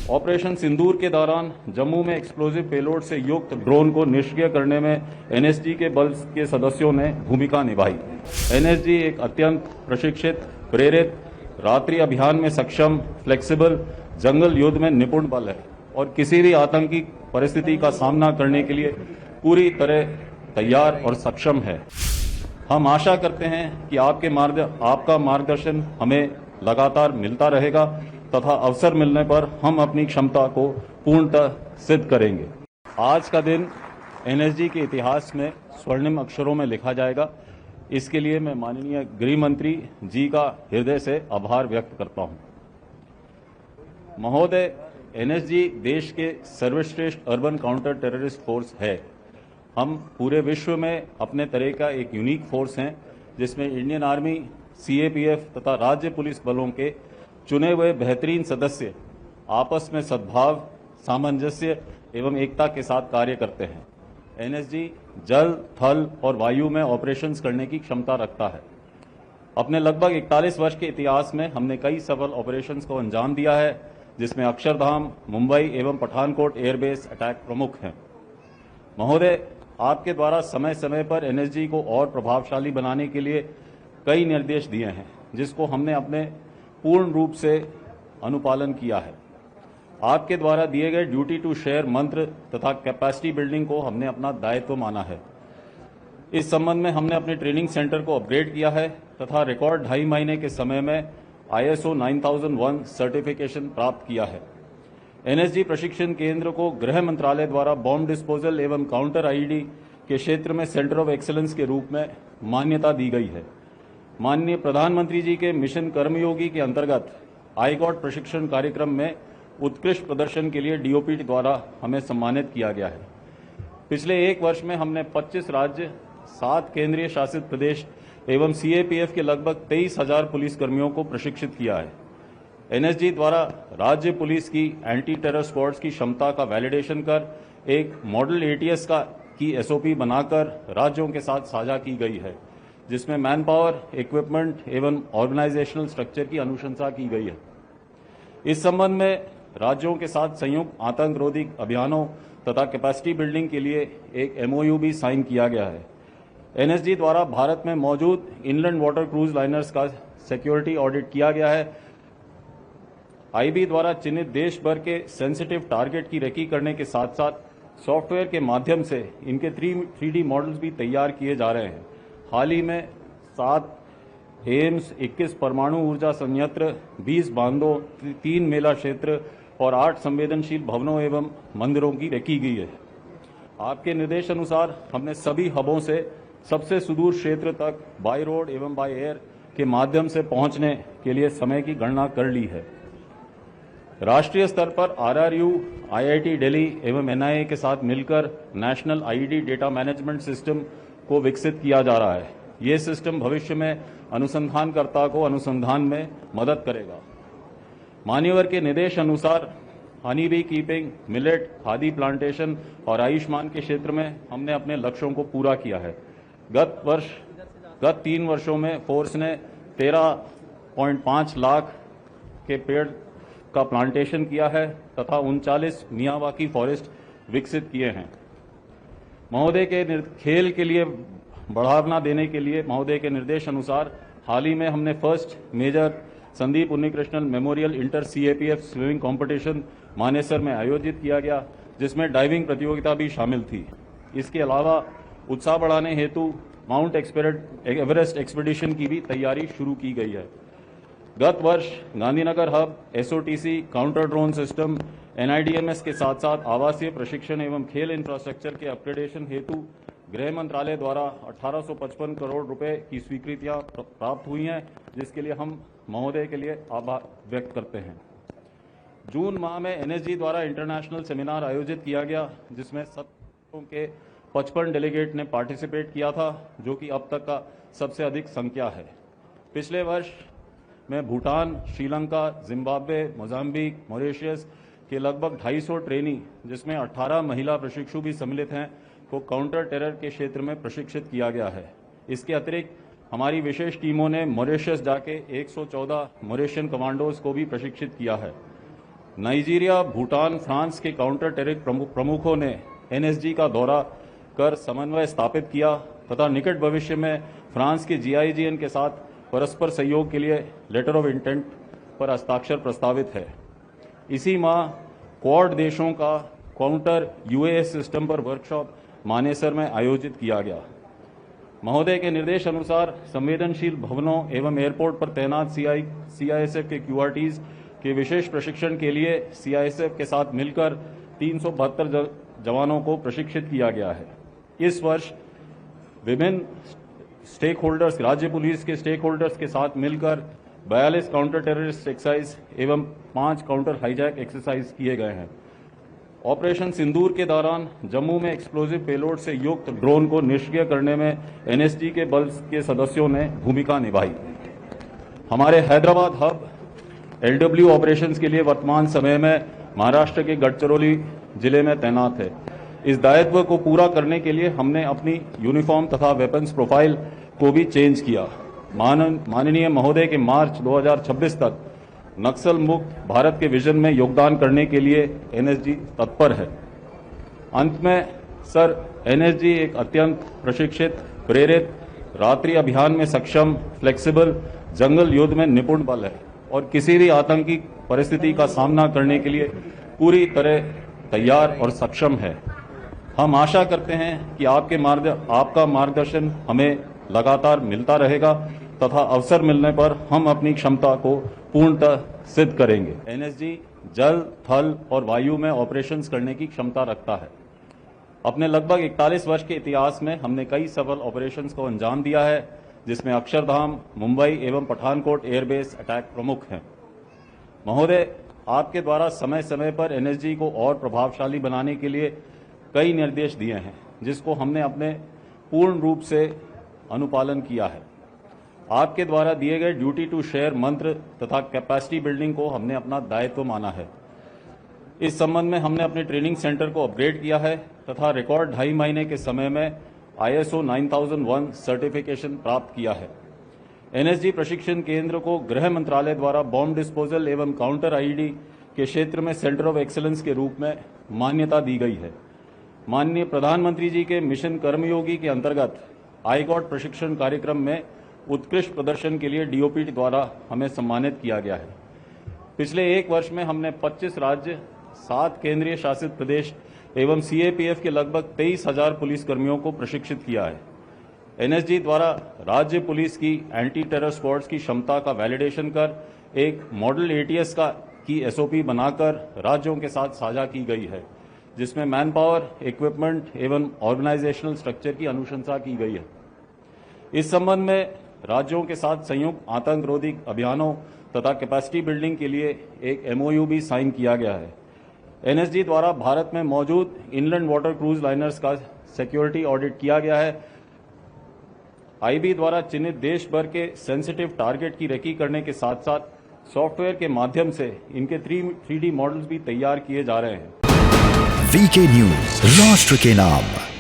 Operation सिंदूर के दौरान जम्मू में एक्सप्लोजिव पेलोड से युक्त ड्रोन को निष्क्रिय करने में एनएसजी के बल के सदस्यों ने भूमिका निभाई। एनएसजी एक अत्यंत प्रशिक्षित, प्रेरित, रात्रि अभियान में सक्षम, फ्लेक्सिबल, जंगल युद्ध में निपुण बल है और किसी भी आतंकी परिस्थिति का सामना करने के लिए पूरी तरह तैयार और सक्षम है। हम आशा करते हैं कि आपका मार्गदर्शन हमें लगातार मिलता रहेगा तथा अवसर मिलने पर हम अपनी क्षमता को पूर्णतः सिद्ध करेंगे। आज का दिन एनएसजी के इतिहास में स्वर्णिम अक्षरों में लिखा जाएगा। इसके लिए मैं माननीय गृह मंत्री जी का हृदय से आभार व्यक्त करता हूं। महोदय, एनएसजी देश के सर्वश्रेष्ठ अर्बन काउंटर टेररिस्ट फोर्स है। हम पूरे विश्व में अपने तरह का एक यूनिक फोर्स हैं जिसमें इंडियन आर्मी, सीएपीएफ तथा राज्य पुलिस बलों के चुने हुए बेहतरीन सदस्य आपस में सद्भाव, सामंजस्य एवं एकता के साथ कार्य करते हैं। एनएसजी जल, थल और वायु में ऑपरेशंस करने की क्षमता रखता है। अपने लगभग 41 वर्ष के इतिहास में हमने कई सफल ऑपरेशंस को अंजाम दिया है, जिसमें अक्षरधाम, मुंबई एवं पठानकोट एयरबेस अटैक प्रमुख हैं। महोदय, आपके द्वारा समय समय पर एनएसजी को और प्रभावशाली बनाने के लिए कई निर्देश दिए हैं, जिसको हमने अपने पूर्ण रूप से अनुपालन किया है। आपके द्वारा दिए गए ड्यूटी टू शेयर मंत्र तथा कैपेसिटी बिल्डिंग को हमने अपना दायित्व माना है। इस संबंध में हमने अपने ट्रेनिंग सेंटर को अपग्रेड किया है तथा रिकॉर्ड 2.5 महीने के समय में ISO 9001 सर्टिफिकेशन प्राप्त किया है। एनएसजी प्रशिक्षण केंद्र को गृह मंत्रालय द्वारा बॉम्ब डिस्पोजल एवं काउंटर आईडी के क्षेत्र में सेंटर ऑफ एक्सीलेंस के रूप में मान्यता दी गई है। माननीय प्रधानमंत्री जी के मिशन कर्मयोगी के अंतर्गत आईगॉट प्रशिक्षण कार्यक्रम में उत्कृष्ट प्रदर्शन के लिए डीओपी द्वारा हमें सम्मानित किया गया है। पिछले एक वर्ष में हमने 25 राज्य, 7 केंद्रीय शासित प्रदेश एवं सीएपीएफ के लगभग 23,000 पुलिसकर्मियों को प्रशिक्षित किया है। एनएसजी द्वारा राज्य पुलिस की एंटी टेरर स्क्वाड्स की क्षमता का वैलिडेशन कर एक मॉडल एटीएस की एसओपी बनाकर राज्यों के साथ साझा की गई है, जिसमें मैन पावर, इक्विपमेंट एवं ऑर्गेनाइजेशनल स्ट्रक्चर की अनुशंसा की गई है। इस संबंध में राज्यों के साथ संयुक्त आतंकरोधी अभियानों तथा कैपेसिटी बिल्डिंग के लिए एक एमओयू भी साइन किया गया है। एनएसजी द्वारा भारत में मौजूद इनलैंड वाटर क्रूज लाइनर्स का सिक्योरिटी ऑडिट किया गया है। आईबी द्वारा चिन्हित देश भर के सेंसिटिव टारगेट की रेकी करने के साथ साथ सॉफ्टवेयर के माध्यम से इनके 3D मॉडल्स भी तैयार किए जा रहे हैं। हाल ही में 7 एम्स, 21 परमाणु ऊर्जा संयंत्र, 20 बांधों, 3 मेला क्षेत्र और 8 संवेदनशील भवनों एवं मंदिरों की रेकी गई है। आपके निर्देश अनुसार हमने सभी हबों से सबसे सुदूर क्षेत्र तक बाय रोड एवं बाय एयर के माध्यम से पहुंचने के लिए समय की गणना कर ली है। राष्ट्रीय स्तर पर आरआरयू, आईआईटी दिल्ली एवं एनआईए के साथ मिलकर national ID data management system को विकसित किया जा रहा है। ये सिस्टम भविष्य में अनुसंधानकर्ता को अनुसंधान में मदद करेगा। मान्यवर के निर्देश अनुसार honey bee keeping, millet, khadi plantation और आयुष्मान के क्षेत्र में हमने अपने लक्ष्यों को पूरा किया है। गत 3 वर्षों में फोर्स ने 13.5 लाख के पेड़ का प्लांटेशन किया है तथा 39 मियावाकी फॉरेस्ट विकसित किए हैं। महोदय के खेल के लिए बढ़ावा देने के लिए महोदय के निर्देश अनुसार हाल ही में हमने first major Sandeep Unnikrishnan memorial inter CAPF swimming competition Manesar में आयोजित किया गया, जिसमें डाइविंग प्रतियोगिता भी शामिल थी। इसके अलावा उत्साह बढ़ाने हेतु माउंट एवरेस्ट एक्सपीडिशन की भी तैयारी शुरू की गई है। गत वर्ष Gandhinagar hub, SOTC, counter drone system, NIDMS के साथ साथ आवासीय प्रशिक्षण एवं खेल इंफ्रास्ट्रक्चर के अपग्रेडेशन हेतु गृह मंत्रालय द्वारा 1855 करोड़ रुपए की स्वीकृतियां प्राप्त हुई हैं, जिसके लिए हम महोदय के लिए आभार व्यक्त करते हैं। जून माह में एनएसजी द्वारा इंटरनेशनल सेमिनार आयोजित किया गया, जिसमें 7 के 55 डेलीगेट ने पार्टिसिपेट किया था, जो कि अब तक का सबसे अधिक संख्या है। पिछले वर्ष में Bhutan, Sri Lanka, Zimbabwe, Mozambique, Mauritius के लगभग 250 ट्रेनी, जिसमें 18 महिला प्रशिक्षु भी सम्मिलित हैं, को काउंटर टेरर के क्षेत्र में प्रशिक्षित किया गया है। इसके अतिरिक्त हमारी विशेष टीमों ने मॉरिशस जाके 114 मॉरिशियन कमांडोज को भी प्रशिक्षित किया है। नाइजीरिया, भूटान, फ्रांस के काउंटर टेरर प्रमुखों ने एनएसजी का दौरा कर समन्वय स्थापित किया तथा निकट भविष्य में फ्रांस के जीआईजीएन के साथ परस्पर सहयोग के लिए लेटर ऑफ इंटेंट पर हस्ताक्षर प्रस्तावित है। इसी माह क्वाड देशों का काउंटर यूएएस सिस्टम पर वर्कशॉप मानेसर में आयोजित किया गया। महोदय के निर्देश अनुसार संवेदनशील भवनों एवं एयरपोर्ट पर तैनात सीआईएसएफ के क्यूआरटीज के विशेष प्रशिक्षण के लिए सीआईएसएफ के साथ मिलकर 372 जवानों को प्रशिक्षित किया गया है। इस वर्ष विभिन्न स्टेक होल्डर्स, राज्य पुलिस के स्टेक होल्डर्स के साथ मिलकर 42 काउंटर टेररिस्ट एक्सरसाइज एवं 5 काउंटर हाईजैक एक्सरसाइज किए गए हैं। ऑपरेशन सिंदूर के दौरान जम्मू में एक्सप्लोजिव पेलोड से युक्त ड्रोन को निष्क्रिय करने में एनएसजी के बल के सदस्यों ने भूमिका निभाई। हमारे हैदराबाद हब एलडब्ल्यू ऑपरेशंस के लिए वर्तमान समय में महाराष्ट्र के गढ़चिरौली जिले में तैनात है। इस दायित्व को पूरा करने के लिए हमने अपनी यूनिफॉर्म तथा वेपन्स प्रोफाइल को भी चेंज किया। माननीय महोदय के मार्च 2026 तक नक्सल मुक्त भारत के विजन में योगदान करने के लिए एनएसजी तत्पर है। अंत में सर, एनएसजी एक अत्यंत प्रशिक्षित, प्रेरित, रात्रि अभियान में सक्षम, फ्लेक्सिबल, जंगल युद्ध में निपुण बल है और किसी भी आतंकी परिस्थिति का सामना करने के लिए पूरी तरह तैयार और सक्षम है। हम आशा करते हैं कि आपका मार्गदर्शन हमें लगातार मिलता रहेगा तथा अवसर मिलने पर हम अपनी क्षमता को पूर्णतः सिद्ध करेंगे। एनएसजी जल, थल और वायु में ऑपरेशंस करने की क्षमता रखता है। अपने लगभग 41 वर्ष के इतिहास में हमने कई सफल ऑपरेशंस को अंजाम दिया है, जिसमें अक्षरधाम, मुंबई एवं पठानकोट एयरबेस अटैक प्रमुख हैं। महोदय, आपके द्वारा समय समय पर एनएसजी को और प्रभावशाली बनाने के लिए कई निर्देश दिए हैं, जिसको हमने अपने पूर्ण रूप से अनुपालन किया है। आपके द्वारा दिए गए ड्यूटी टू शेयर मंत्र तथा कैपेसिटी बिल्डिंग को हमने अपना दायित्व माना है। इस संबंध में हमने अपने ट्रेनिंग सेंटर को अपग्रेड किया है तथा रिकॉर्ड 2.5 महीने के समय में ISO 9001 सर्टिफिकेशन प्राप्त किया है। एनएसजी प्रशिक्षण केंद्र को गृह मंत्रालय द्वारा बॉम्ब डिस्पोजल एवं काउंटर आईडी के क्षेत्र में सेंटर ऑफ एक्सीलेंस के रूप में मान्यता दी गई है। माननीय प्रधानमंत्री जी के मिशन कर्मयोगी के अंतर्गत आईगॉट प्रशिक्षण कार्यक्रम में उत्कृष्ट प्रदर्शन के लिए डीओपी द्वारा हमें सम्मानित किया गया है। पिछले 1 वर्ष में हमने 25 राज्य, 7 केंद्रीय शासित प्रदेश एवं सीएपीएफ के लगभग 23,000 पुलिस कर्मियों को प्रशिक्षित किया है। एनएसजी द्वारा राज्य पुलिस की एंटी टेरर स्क्वाड्स की क्षमता का वैलिडेशन कर एक मॉडल एटीएस की एसओपी बनाकर राज्यों के साथ साझा की गई है, जिसमें मैन पावर, इक्विपमेंट एवं ऑर्गेनाइजेशनल स्ट्रक्चर की अनुशंसा की गई है। इस संबंध में राज्यों के साथ संयुक्त आतंकरोधी अभियानों तथा कैपेसिटी बिल्डिंग के लिए एक एमओयू भी साइन किया गया है। एनएसजी द्वारा भारत में मौजूद इनलैंड वाटर क्रूज लाइनर्स का सिक्योरिटी ऑडिट किया गया है। आईबी द्वारा चिन्हित देश भर के सेंसिटिव टारगेट की रेकी करने के साथ साथ सॉफ्टवेयर के माध्यम से इनके 3D मॉडल्स भी तैयार किए जा रहे हैं। वीके न्यूज, राष्ट्र के नाम।